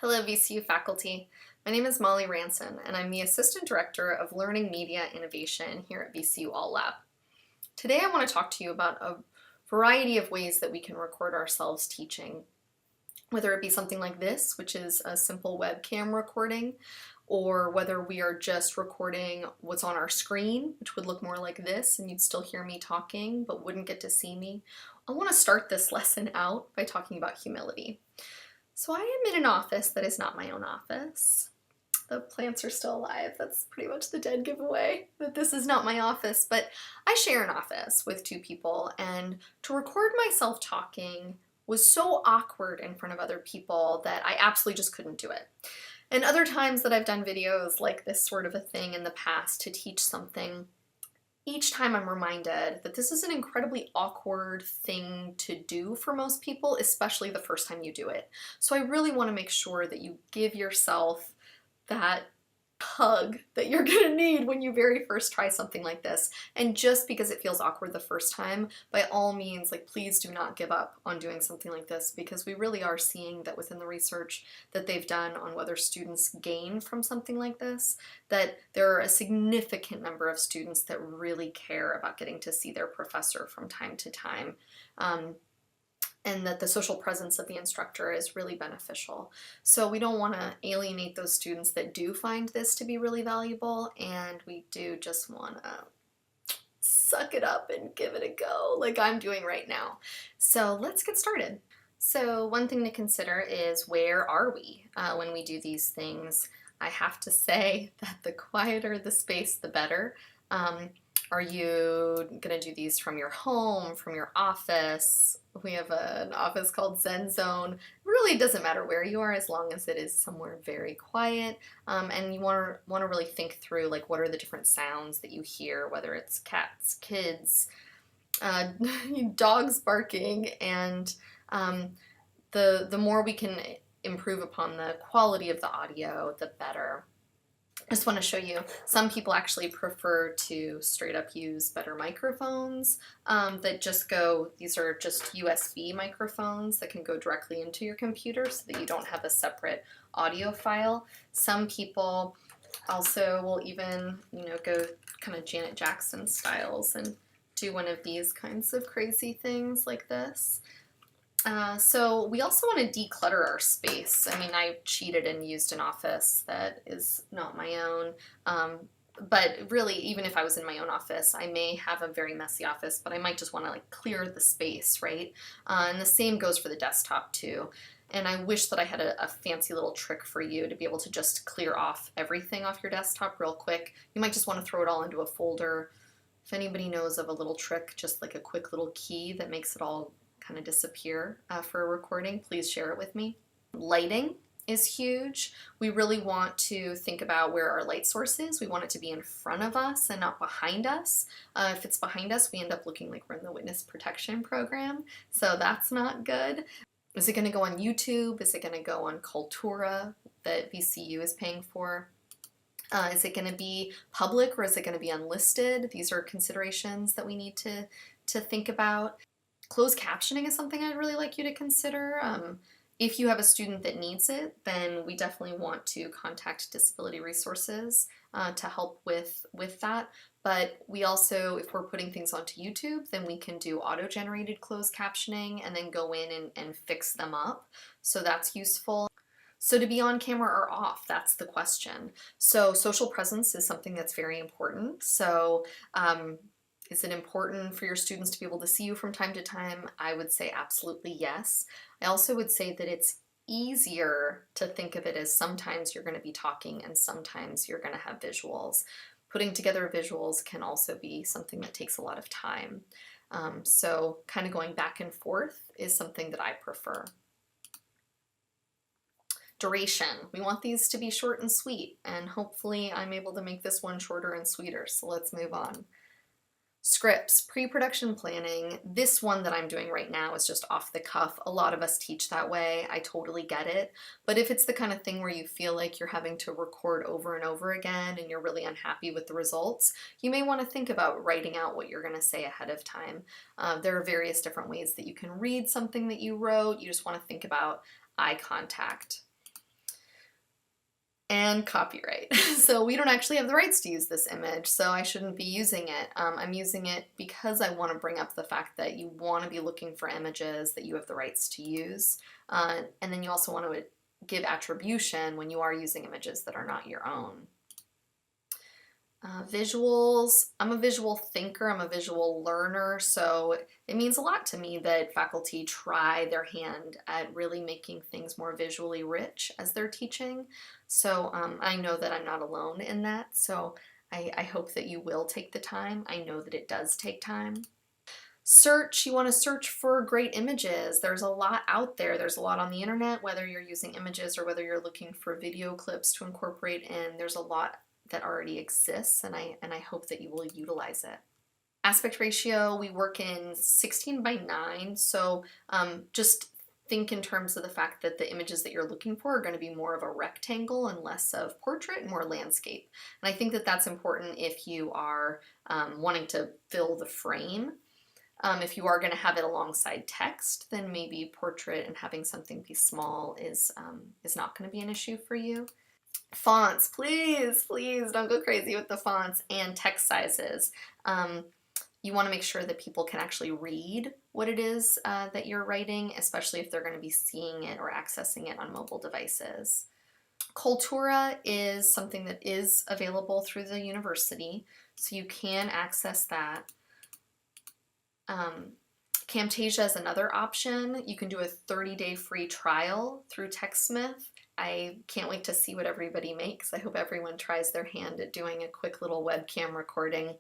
Hello VCU faculty. My name is Molly Ranson and I'm the Assistant Director of Learning Media Innovation here at VCU All Lab. Today I want to talk to you about a variety of ways that we can record ourselves teaching, whether it be something like this, which is a simple webcam recording, or whether we are just recording what's on our screen, which would look more like this and you'd still hear me talking but wouldn't get to see me. I want to start this lesson out by talking about humility. So I am in an office that is not my own office. The plants are still alive. That's pretty much the dead giveaway, that this is not my office, but I share an office with two people, and to record myself talking was so awkward in front of other people that I absolutely just couldn't do it. And other times that I've done videos like this sort of a thing in the past to teach something, each time I'm reminded that this is an incredibly awkward thing to do for most people, especially the first time you do it. So I really want to make sure that you give yourself that hug that you're gonna need when you very first try something like this. And just because it feels awkward the first time, by all means, please do not give up on doing something like this, because we really are seeing that within the research that they've done on whether students gain from something like this, that there are a significant number of students that really care about getting to see their professor from time to time. And that the social presence of the instructor is really beneficial. So we don't want to alienate those students that do find this to be really valuable, and we do just want to suck it up and give it a go like I'm doing right now. So let's get started. So one thing to consider is, where are we when we do these things? I have to say that the quieter the space, the better. Are you going to do these from your home, from your office? We have an office called Zen Zone. It really doesn't matter where you are as long as it is somewhere very quiet. And you want to really think through what are the different sounds that you hear, whether it's cats, kids, dogs barking, and the more we can improve upon the quality of the audio, the better. I just want to show you, some people actually prefer to straight up use better microphones that just go, these are just USB microphones that can go directly into your computer so that you don't have a separate audio file. Some people also will even, go kind of Janet Jackson styles and do one of these kinds of crazy things like this. So we also want to declutter our space. I mean, I cheated and used an office that is not my own, but really, even if I was in my own office, I may have a very messy office, but I might just want to clear the space, right? And the same goes for the desktop too. And I wish that I had a fancy little trick for you to be able to just clear off everything off your desktop real quick. You might just want to throw it all into a folder. If anybody knows of a little trick, just like a quick little key that makes it all kind of disappear for a recording, please share it with me. Lighting is huge. We really want to think about where our light source is. We want it to be in front of us and not behind us. If it's behind us, we end up looking like we're in the witness protection program, so that's not good. Is it going to go on YouTube? Is it going to go on Cultura that VCU is paying for? Is it going to be public, or is it going to be unlisted? These are considerations that we need to think about. Closed captioning is something I'd really like you to consider. If you have a student that needs it, then we definitely want to contact disability resources to help with that. But we also, if we're putting things onto YouTube, then we can do auto-generated closed captioning and then go in and fix them up. So that's useful. So to be on camera or off, that's the question. So social presence is something that's very important. So is it important for your students to be able to see you from time to time? I would say absolutely yes. I also would say that it's easier to think of it as sometimes you're going to be talking and sometimes you're going to have visuals. Putting together visuals can also be something that takes a lot of time. So kind of going back and forth is something that I prefer. Duration. We want these to be short and sweet, and hopefully I'm able to make this one shorter and sweeter, so let's move on. Scripts, pre-production planning. This one that I'm doing right now is just off the cuff. A lot of us teach that way. I totally get it. But if it's the kind of thing where you feel like you're having to record over and over again and you're really unhappy with the results, you may want to think about writing out what you're going to say ahead of time. There are various different ways that you can read something that you wrote. You just want to think about eye contact. and copyright. So we don't actually have the rights to use this image, so I shouldn't be using it. I'm using it because I want to bring up the fact that you want to be looking for images that you have the rights to use. And then you also want to give attribution when you are using images that are not your own. Visuals, I'm a visual thinker, I'm a visual learner, so it means a lot to me that faculty try their hand at really making things more visually rich as they're teaching. So I know that I'm not alone in that, so I hope that you will take the time. I know that it does take time. Search, you want to search for great images. There's a lot out there. There's a lot on the internet, whether you're using images or whether you're looking for video clips to incorporate in. There's a lot that already exists, and I hope that you will utilize it. Aspect ratio, we work in 16:9, so just think in terms of the fact that the images that you're looking for are going to be more of a rectangle and less of portrait, more landscape. And I think that that's important if you are wanting to fill the frame. If you are going to have it alongside text, then maybe portrait and having something be small is not going to be an issue for you. Fonts, please don't go crazy with the fonts, and text sizes. You want to make sure that people can actually read what it is that you're writing, especially if they're going to be seeing it or accessing it on mobile devices. Cultura is something that is available through the university, so you can access that. Camtasia is another option. You can do a 30-day free trial through TechSmith. I can't wait to see what everybody makes. I hope everyone tries their hand at doing a quick little webcam recording.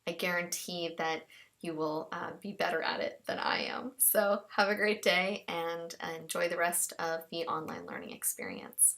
I guarantee that you will be better at it than I am. So have a great day and enjoy the rest of the online learning experience.